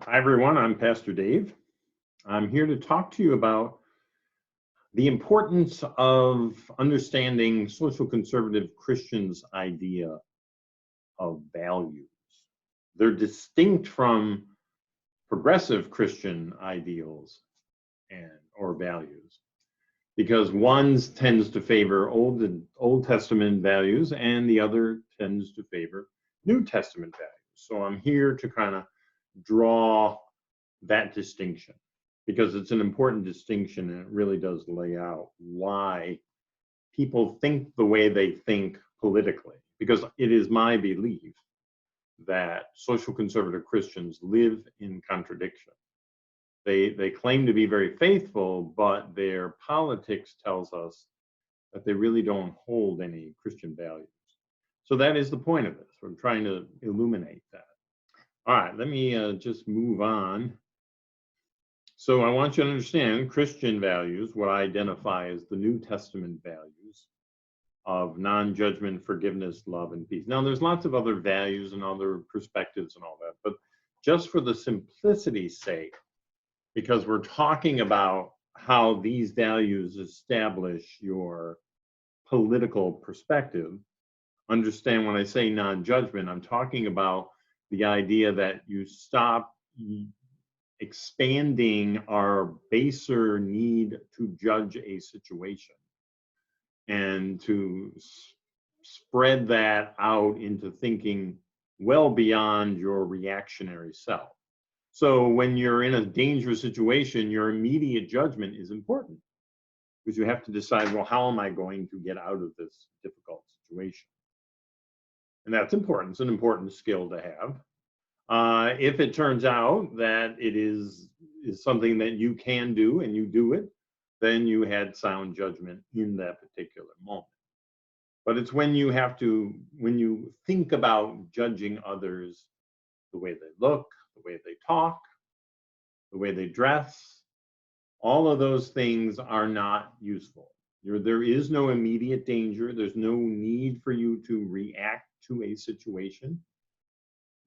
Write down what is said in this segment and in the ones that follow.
Hi, everyone. I'm Pastor Dave. I'm here to talk to you about the importance of understanding social conservative Christians' idea of values. They're distinct from progressive Christian ideals and or values because one tends to favor Old Testament values and the other tends to favor New Testament values. So I'm here to kind of draw that distinction because it's an important distinction and it really does lay out why people think the way they think politically. Because it is my belief that social conservative Christians live in contradiction. They claim to be very faithful, but their politics tells us that they really don't hold any Christian values. So that is the point of this. We're trying to illuminate that. All right, let me just move on. So I want you to understand Christian values, what I identify as the New Testament values of non-judgment, forgiveness, love, and peace. Now, there's lots of other values and other perspectives and all that, but just for the simplicity's sake, because we're talking about how these values establish your political perspective, understand when I say non-judgment, I'm talking about the idea that you stop expanding our baser need to judge a situation and to spread that out into thinking well beyond your reactionary self. So when you're in a dangerous situation, your immediate judgment is important because you have to decide, well, how am I going to get out of this difficult situation? And that's important. It's an important skill to have. If it turns out that it is something that you can do and you do it, then you had sound judgment in that particular moment. But it's when you think about judging others, the way they look, the way they talk, the way they dress, all of those things are not useful. There is no immediate danger. There's no need for you to react to a situation.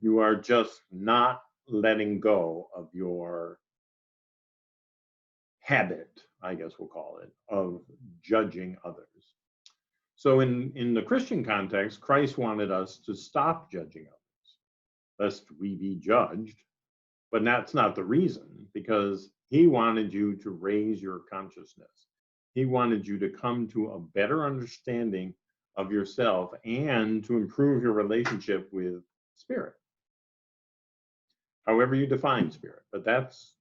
You are just not letting go of your habit, I guess we'll call it, of judging others. So in the Christian context, Christ wanted us to stop judging others, lest we be judged. But that's not the reason, because he wanted you to raise your consciousness. He wanted you to come to a better understanding of yourself and to improve your relationship with spirit. However you define spirit, but that's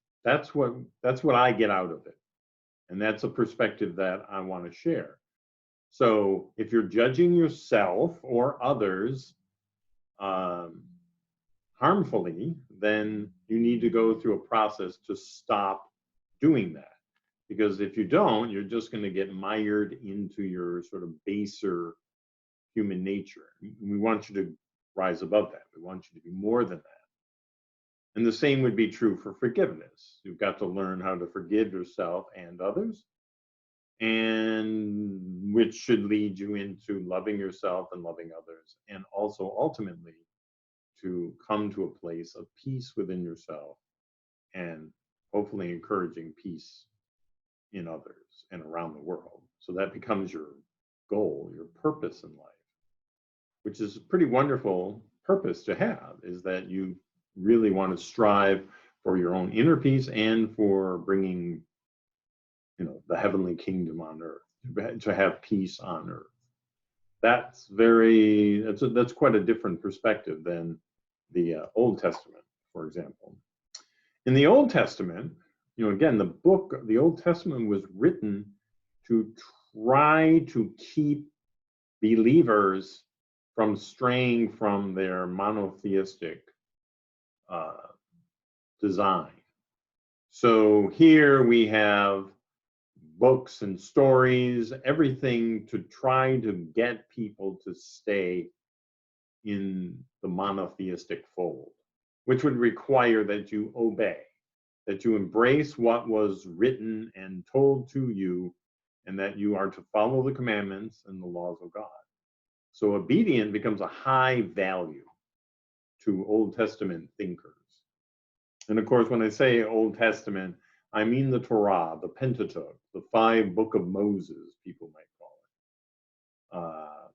what I get out of it, and that's a perspective that I want to share. So if you're judging yourself or others harmfully, then you need to go through a process to stop doing that, because if you don't, you're just going to get mired into your sort of baser human nature. We want you to rise above that. We want you to be more than that. And the same would be true for forgiveness. You've got to learn how to forgive yourself and others, and which should lead you into loving yourself and loving others, and also ultimately to come to a place of peace within yourself and hopefully encouraging peace in others and around the world. So that becomes your goal, your purpose in life, which is a pretty wonderful purpose to have, is that you really want to strive for your own inner peace and for bringing, the heavenly kingdom on earth, to have peace on earth. That's quite a different perspective than the Old Testament, for example. In the Old Testament, again, the Old Testament was written to try to keep believers from straying from their monotheistic design. So here we have books and stories, everything to try to get people to stay in the monotheistic fold, which would require that you obey, that you embrace what was written and told to you, and that you are to follow the commandments and the laws of God. So obedience becomes a high value to Old Testament thinkers. And of course, when I say Old Testament, I mean the Torah, the Pentateuch, the 5 Book of Moses, people might call it.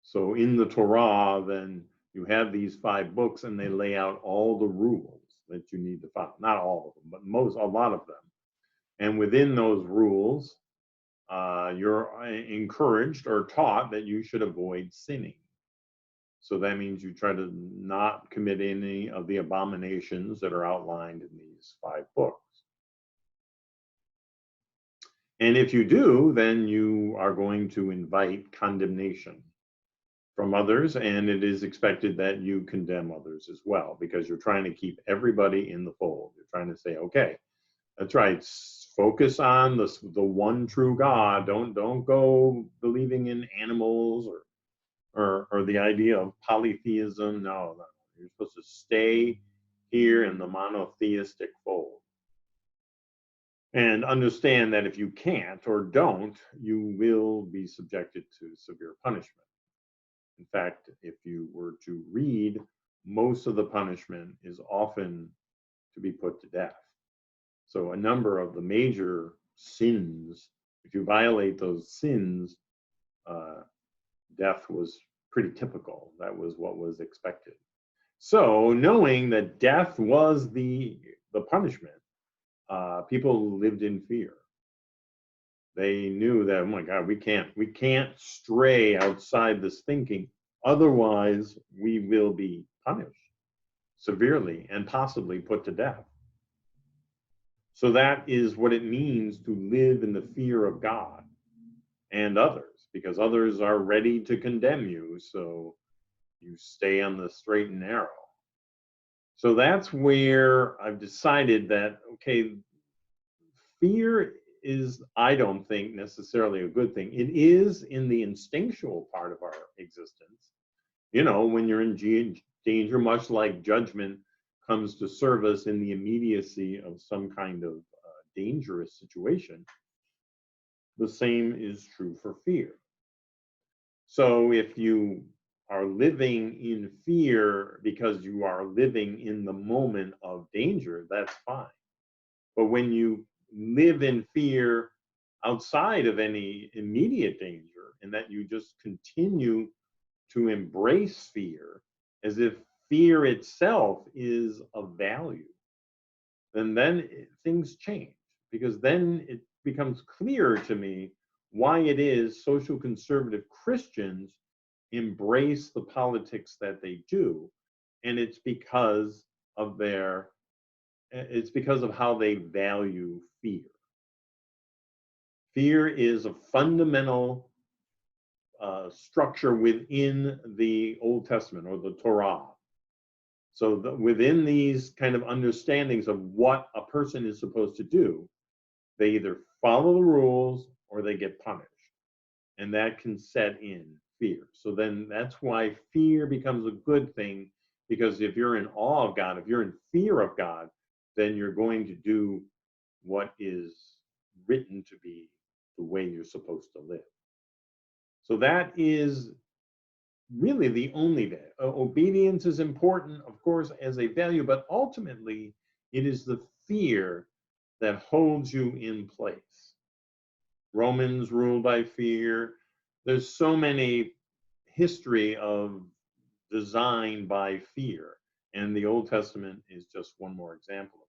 So in the Torah, then you have these 5 books, and they lay out all the rules that you need to follow. Not all of them, but a lot of them. And within those rules, you're encouraged or taught that you should avoid sinning. So that means you try to not commit any of the abominations that are outlined in these 5 books. And if you do, then you are going to invite condemnation from others, and it is expected that you condemn others as well, because you're trying to keep everybody in the fold. You're trying to say, okay, that's right, focus on the one true God. Don't go believing in animals or the idea of polytheism. No, you're supposed to stay here in the monotheistic fold. And understand that if you can't or don't, you will be subjected to severe punishment. In fact, if you were to read, most of the punishment is often to be put to death. So a number of the major sins, if you violate those sins, death was pretty typical. That was what was expected. So knowing that death was the punishment, people lived in fear. They knew that, oh my God, we can't stray outside this thinking, otherwise we will be punished severely and possibly put to death. So that is what it means to live in the fear of God and others, because others are ready to condemn you, so you stay on the straight and narrow. So that's where I've decided that, okay, fear is, I don't think, necessarily a good thing. It is in the instinctual part of our existence. You know, when you're in danger, much like judgment comes to serve us in the immediacy of some kind of dangerous situation, the same is true for fear. So if you are living in fear because you are living in the moment of danger, that's fine. But when you live in fear outside of any immediate danger, and that you just continue to embrace fear as if fear itself is of value, then things change, because then it becomes clear to me why it is social conservative Christians embrace the politics that they do, and it's because of how they value fear. Fear is a fundamental structure within the Old Testament or the Torah. So within these kind of understandings of what a person is supposed to do, they either follow the rules or they get punished. And that can set in fear. So then that's why fear becomes a good thing, because if you're in awe of God, if you're in fear of God, then you're going to do what is written to be the way you're supposed to live. So that is really the only way. Obedience is important, of course, as a value, but ultimately it is the fear that holds you in place. Romans ruled by fear. There's so many history of design by fear, and the Old Testament is just one more example of this.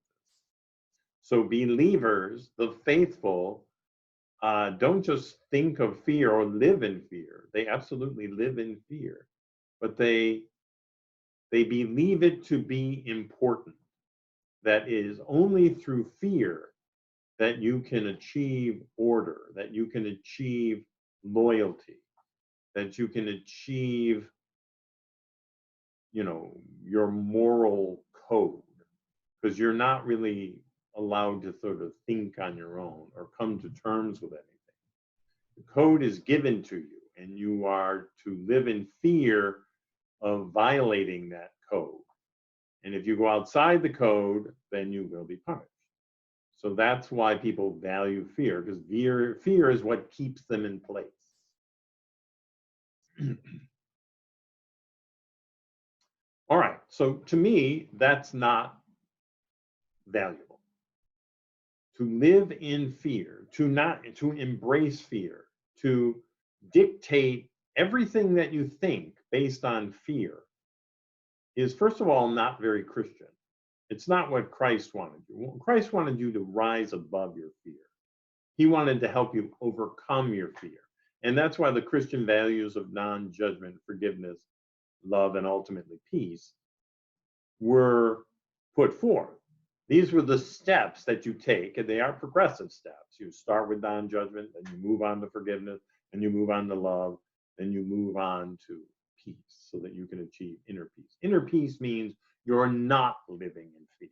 So believers, the faithful, don't just think of fear or live in fear. They absolutely live in fear, but they believe it to be important. That is only through fear that you can achieve order, that you can achieve loyalty, that you can achieve, your moral code, because you're not really allowed to sort of think on your own or come to terms with anything. The code is given to you, and you are to live in fear of violating that code. And if you go outside the code, then you will be punished. So that's why people value fear, because fear is what keeps them in place. All right, So to me, that's not valuable. To live in fear, to embrace fear, to dictate everything that you think based on fear is, first of all, not very Christian. It's not what Christ wanted you. Christ wanted you to rise above your fear. He wanted to help you overcome your fear. And that's why the Christian values of non-judgment, forgiveness, love, and ultimately peace were put forth. These were the steps that you take, and they are progressive steps. You start with non-judgment, then you move on to forgiveness, then you move on to love, then you move on to peace so that you can achieve inner peace. Inner peace means you're not living in fear.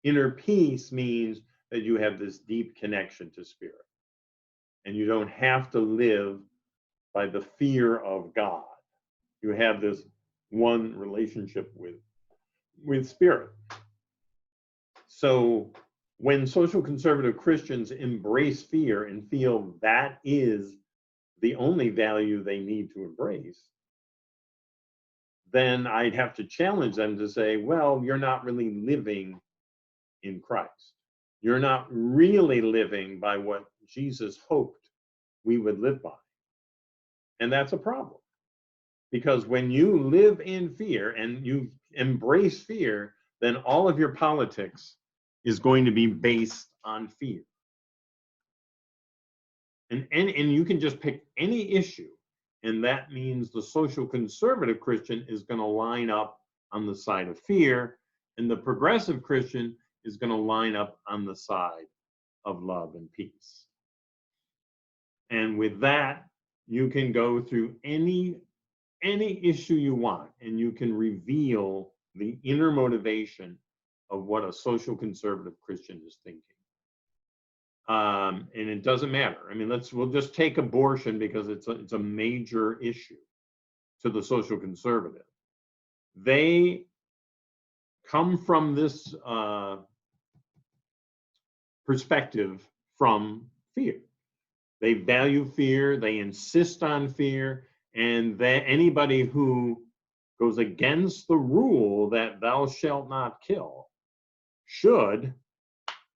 Inner peace means that you have this deep connection to spirit, and you don't have to live by the fear of God. You have this one relationship with spirit. So when social conservative Christians embrace fear and feel that is the only value they need to embrace, then I'd have to challenge them to say, well, you're not really living in Christ. You're not really living by what Jesus hoped we would live by. And that's a problem. Because when you live in fear and you embrace fear, then all of your politics is going to be based on fear. And you can just pick any issue, and that means the social conservative Christian is going to line up on the side of fear, and the progressive Christian is going to line up on the side of love and peace. And with that, you can go through any issue you want, and you can reveal the inner motivation of what a social conservative Christian is thinking. And it doesn't matter. I mean, we'll just take abortion because it's a major issue to the social conservative. They come from this perspective from fear. They value fear, they insist on fear, and that anybody who goes against the rule that thou shalt not kill should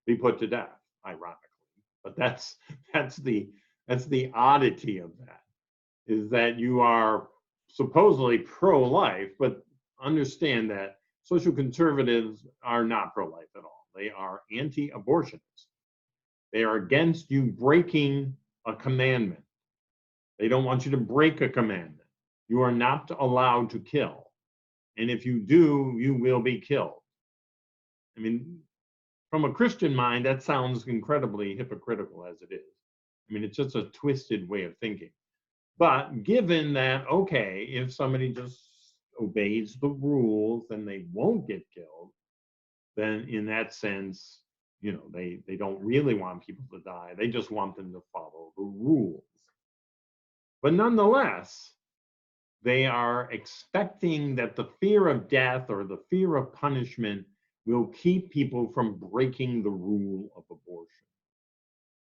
be put to death, ironically. But that's the oddity of that, is that you are supposedly pro-life, but understand that social conservatives are not pro-life at all. They are anti-abortionists. They are against you breaking a commandment. They don't want you to break a commandment. You are not allowed to kill. And if you do, you will be killed. I mean, from a Christian mind, that sounds incredibly hypocritical as it is. I mean, it's just a twisted way of thinking. But given that, okay, if somebody just obeys the rules and they won't get killed, then in that sense, you know, they don't really want people to die. They just want them to follow the rules. But nonetheless, they are expecting that the fear of death or the fear of punishment will keep people from breaking the rule of abortion.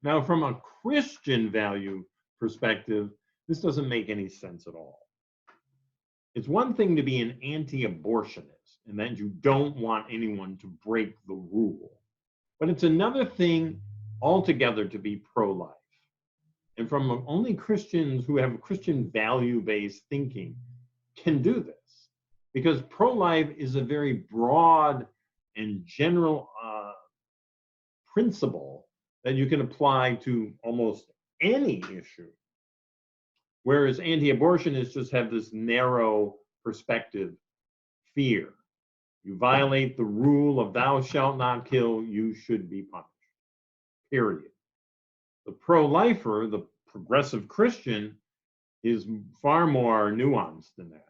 Now, from a Christian value perspective, this doesn't make any sense at all. It's one thing to be an anti-abortionist and that you don't want anyone to break the rule. But it's another thing altogether to be pro-life. And from only Christians who have Christian value-based thinking can do this. Because pro-life is a very broad and general principle that you can apply to almost any issue. Whereas anti-abortionists just have this narrow perspective, fear. You violate the rule of thou shalt not kill, you should be punished, period. The pro-lifer, the progressive Christian, is far more nuanced than that.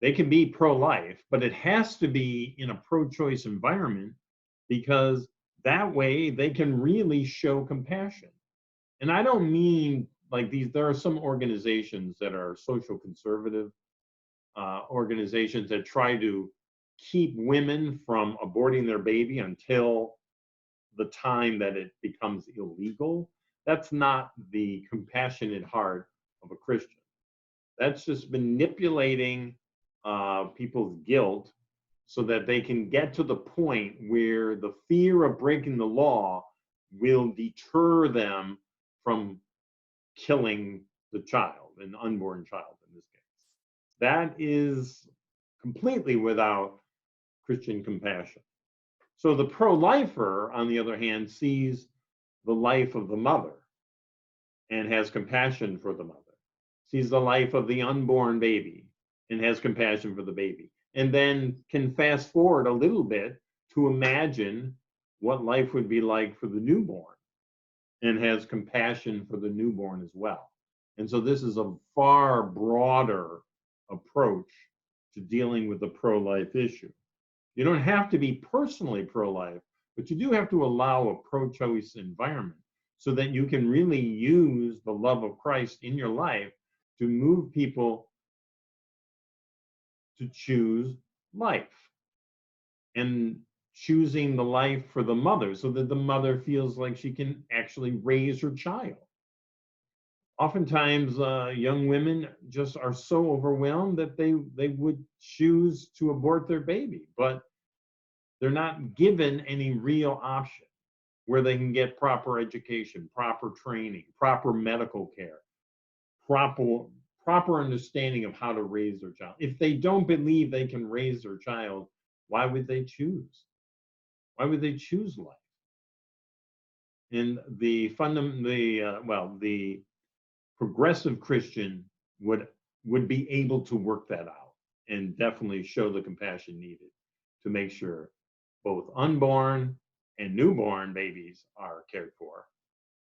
They can be pro-life, but it has to be in a pro-choice environment because that way they can really show compassion. And I don't mean like these, there are some organizations that are social conservative organizations that try to keep women from aborting their baby until the time that it becomes illegal. That's not the compassionate heart of a Christian. That's just manipulating people's guilt so that they can get to the point where the fear of breaking the law will deter them from killing the child, an unborn child in this case. That is completely without Christian compassion. So the pro-lifer, on the other hand, sees the life of the mother and has compassion for the mother, sees the life of the unborn baby and has compassion for the baby, and then can fast forward a little bit to imagine what life would be like for the newborn and has compassion for the newborn as well. And so this is a far broader approach to dealing with the pro-life issue. You don't have to be personally pro-life, but you do have to allow a pro-choice environment so that you can really use the love of Christ in your life to move people to choose life, and choosing the life for the mother so that the mother feels like she can actually raise her child. Oftentimes, young women just are so overwhelmed that they would choose to abort their baby, but they're not given any real option where they can get proper education, proper training, proper medical care, proper understanding of how to raise their child. If they don't believe they can raise their child, why would they choose? Why would they choose life? And the progressive Christian would be able to work that out and definitely show the compassion needed to make sure both unborn and newborn babies are cared for,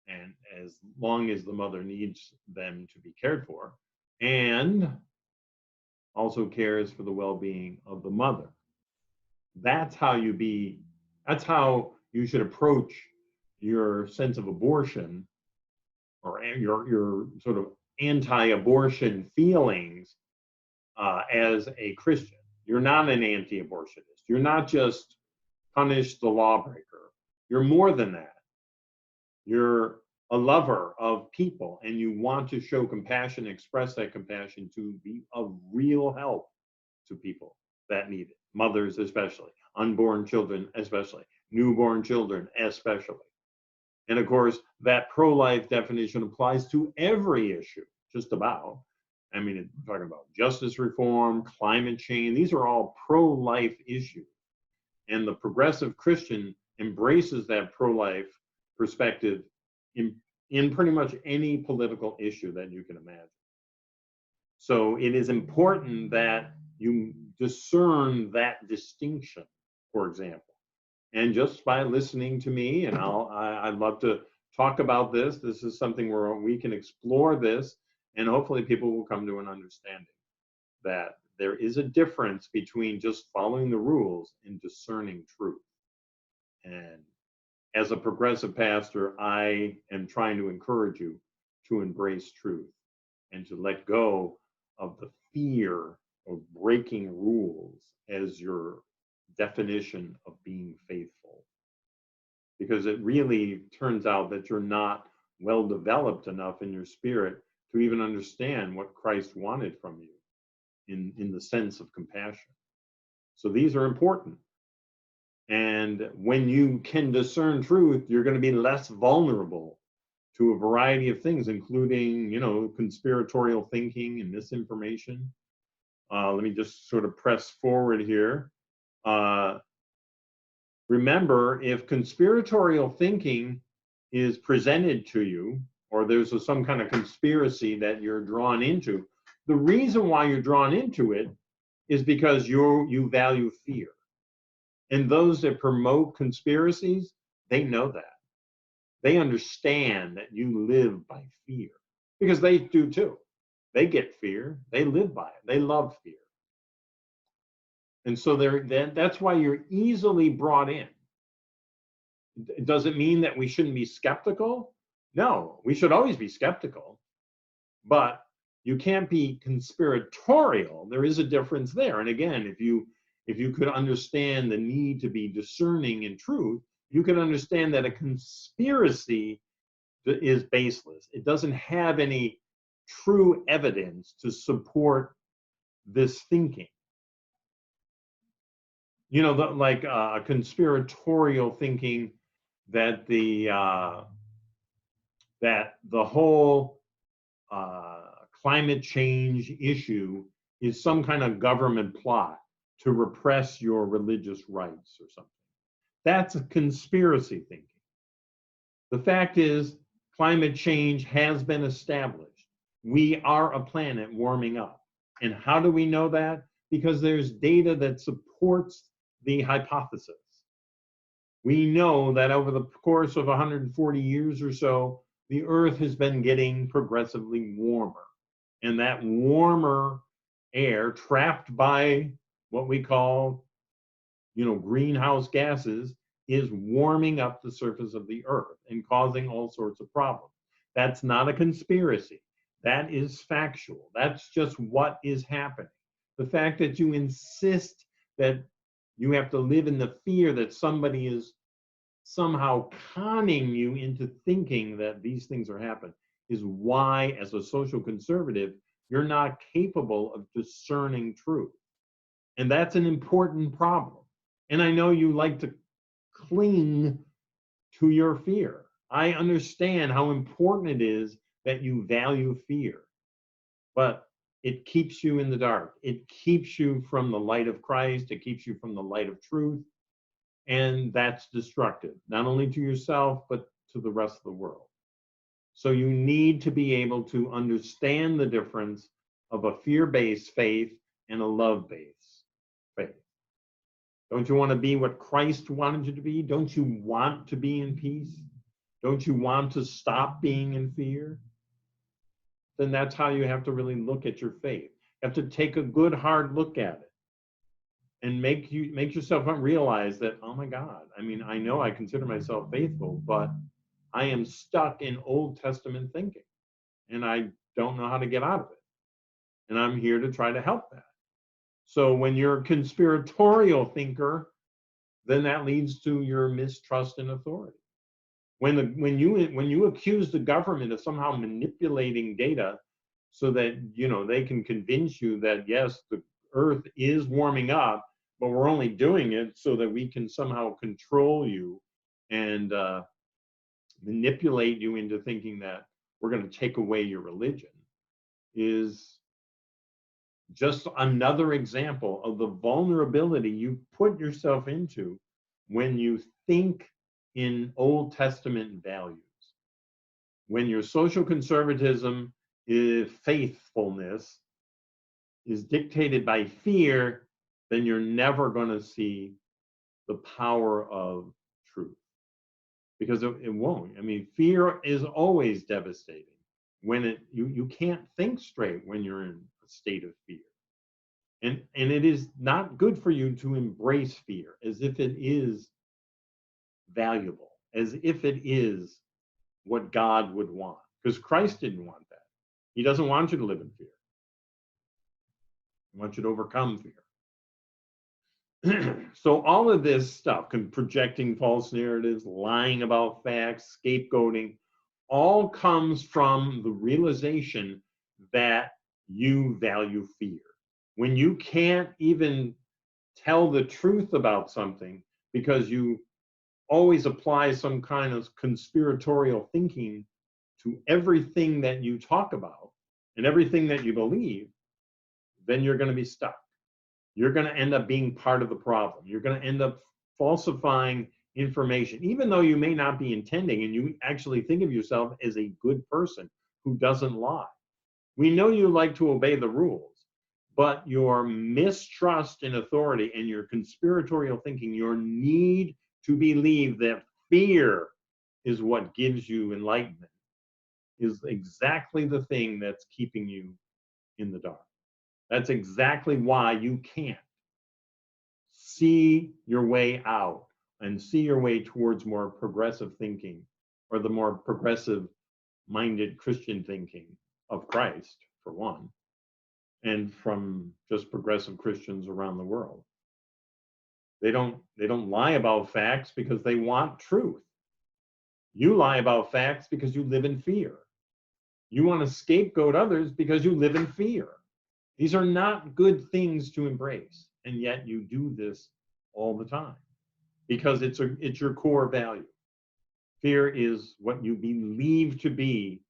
and as long as the mother needs them to be cared for, and also cares for the well-being of the mother. That's how you should approach your sense of abortion, or your sort of anti-abortion feelings as a Christian. You're not an anti-abortionist. You're not just punish the lawbreaker. You're more than that. You're a lover of people, and you want to show compassion, express that compassion to be of real help to people that need it. Mothers especially, unborn children especially, newborn children especially. And of course, that pro-life definition applies to every issue, just about. I mean, we're talking about justice reform, climate change. These are all pro-life issues. And the progressive Christian embraces that pro-life perspective in pretty much any political issue that you can imagine. So it is important that you discern that distinction, for example. And just by listening to me, and I'd love to talk about this. This is something where we can explore this, and hopefully people will come to an understanding that there is a difference between just following the rules and discerning truth. And as a progressive pastor, I am trying to encourage you to embrace truth and to let go of the fear of breaking rules as your definition of being faithful. Because it really turns out that you're not well developed enough in your spirit to even understand what Christ wanted from you in the sense of compassion. So these are important. And when you can discern truth, you're going to be less vulnerable to a variety of things, including, conspiratorial thinking and misinformation. Let me just sort of press forward here. Remember, if conspiratorial thinking is presented to you, or there's some kind of conspiracy that you're drawn into, the reason why you're drawn into it is because you value fear. And those that promote conspiracies, they know that. They understand that you live by fear, because they do too. They get fear. They live by it. They love fear. And so that's why you're easily brought in. Does it mean that we shouldn't be skeptical? No, we should always be skeptical. But you can't be conspiratorial. There is a difference there. And again, if you could understand the need to be discerning in truth, you can understand that a conspiracy is baseless. It doesn't have any true evidence to support this thinking. like conspiratorial thinking that the whole climate change issue is some kind of government plot to repress your religious rights or something. That's a conspiracy thinking. The fact is, climate change has been established. We are a planet warming up. And how do we know that? Because there's data that supports the hypothesis. We know that over the course of 140 years or so, the Earth has been getting progressively warmer. And that warmer air trapped by what we call, greenhouse gases is warming up the surface of the Earth and causing all sorts of problems. That's not a conspiracy. That is factual. That's just what is happening. The fact that you insist that you have to live in the fear that somebody is somehow conning you into thinking that these things are happening is why, as a social conservative, you're not capable of discerning truth. And that's an important problem. And I know you like to cling to your fear. I understand how important it is that you value fear, but it keeps you in the dark. It keeps you from the light of Christ. It keeps you from the light of truth. And that's destructive, not only to yourself, but to the rest of the world. So you need to be able to understand the difference of a fear-based faith and a love-based faith. Don't you want to be what Christ wanted you to be? Don't you want to be in peace? Don't you want to stop being in fear? Then that's how you have to really look at your faith. You have to take a good, hard look at it and make yourself realize that, oh my God, I know I consider myself faithful, but I am stuck in Old Testament thinking and I don't know how to get out of it. And I'm here to try to help that. So when you're a conspiratorial thinker, then that leads to your mistrust in authority. When you accuse the government of somehow manipulating data so that they can convince you that yes, the Earth is warming up, but we're only doing it so that we can somehow control you and manipulate you into thinking that we're going to take away your religion, is just another example of the vulnerability you put yourself into when you think in Old Testament values. When your social conservatism is faithfulness is dictated by fear, then you're never going to see the power of truth, because it won't. Fear is always devastating. When you can't think straight when you're in a state of fear. And it is not good for you to embrace fear as if it is valuable, as if it is what God would want. Because Christ didn't want that. He doesn't want you to live in fear. He wants you to overcome fear. So all of this stuff, projecting false narratives, lying about facts, scapegoating, all comes from the realization that you value fear. When you can't even tell the truth about something because you always apply some kind of conspiratorial thinking to everything that you talk about and everything that you believe, then you're going to be stuck. You're going to end up being part of the problem. You're going to end up falsifying information, even though you may not be intending and you actually think of yourself as a good person who doesn't lie. We know you like to obey the rules, but your mistrust in authority and your conspiratorial thinking, your need to believe that fear is what gives you enlightenment, is exactly the thing that's keeping you in the dark. That's exactly why you can't see your way out and see your way towards more progressive thinking, or the more progressive minded Christian thinking of Christ, for one, and from just progressive Christians around the world. They don't lie about facts because they want truth. You lie about facts because you live in fear. You want to scapegoat others because you live in fear. These are not good things to embrace, and yet you do this all the time because it's your core value. Fear is what you believe to be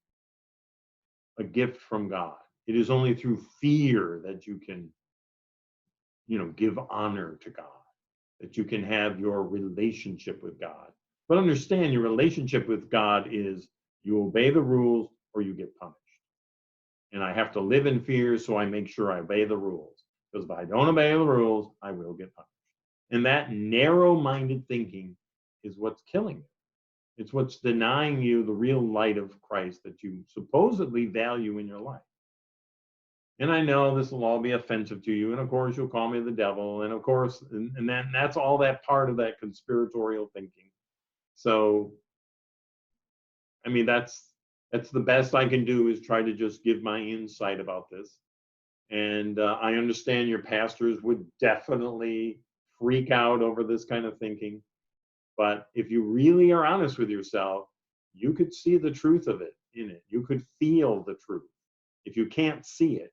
a gift from God. It is only through fear that you can, give honor to God, that you can have your relationship with God. But understand, your relationship with God is you obey the rules or you get punished. And I have to live in fear, so I make sure I obey the rules. Because if I don't obey the rules, I will get punished. And that narrow-minded thinking is what's killing you. It's what's denying you the real light of Christ that you supposedly value in your life. And I know this will all be offensive to you, and of course you'll call me the devil, and of course, and that's all that part of that conspiratorial thinking. So, I mean, that's the best I can do is try to just give my insight about this. And I understand your pastors would definitely freak out over this kind of thinking. But if you really are honest with yourself, you could see the truth of it in it. You could feel the truth. If you can't see it,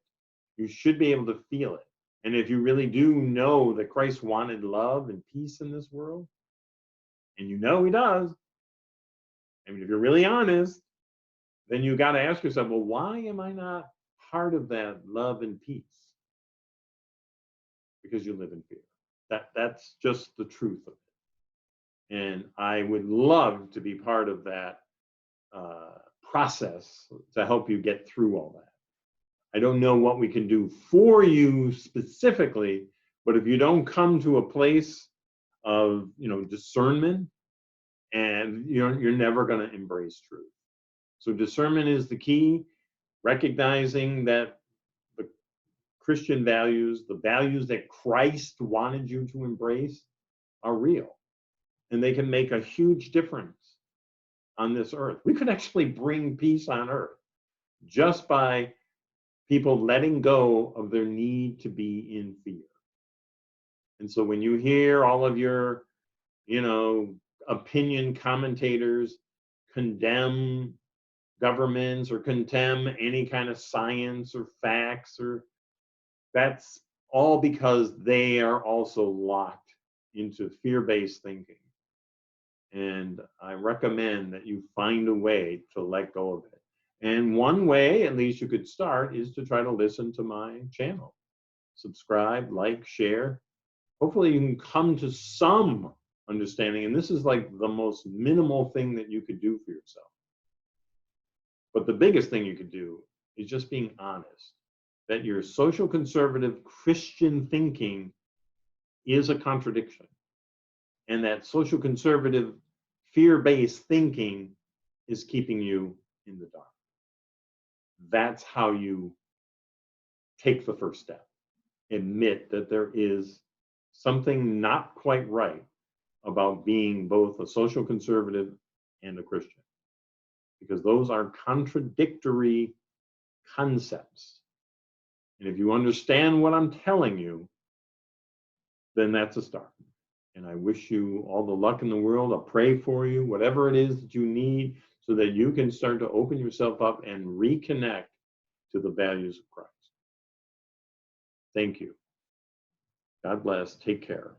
you should be able to feel it. And if you really do know that Christ wanted love and peace in this world, and you know he does, I mean, if you're really honest, then you got to ask yourself, well, why am I not part of that love and peace? Because you live in fear. That's just the truth of it. And I would love to be part of that process to help you get through all that. I don't know what we can do for you specifically, but if you don't come to a place of discernment, and you're never going to embrace truth. So discernment is the key, recognizing that the Christian values, the values that Christ wanted you to embrace, are real, and they can make a huge difference on this earth. We could actually bring peace on earth just by people letting go of their need to be in fear. And so when you hear all of your, opinion commentators condemn governments or condemn any kind of science or facts, or that's all because they are also locked into fear-based thinking. And I recommend that you find a way to let go of it. And one way, at least you could start, is to try to listen to my channel. Subscribe, like, share. Hopefully you can come to some understanding. And this is like the most minimal thing that you could do for yourself. But the biggest thing you could do is just being honest that your social conservative Christian thinking is a contradiction. And that social conservative fear-based thinking is keeping you in the dark. That's how you take the first step. Admit that there is something not quite right about being both a social conservative and a Christian, because those are contradictory concepts. And if you understand what I'm telling you, then that's a start. And I wish you all the luck in the world. I'll pray for you, whatever it is that you need, so that you can start to open yourself up and reconnect to the values of Christ. Thank you. God bless. Take care.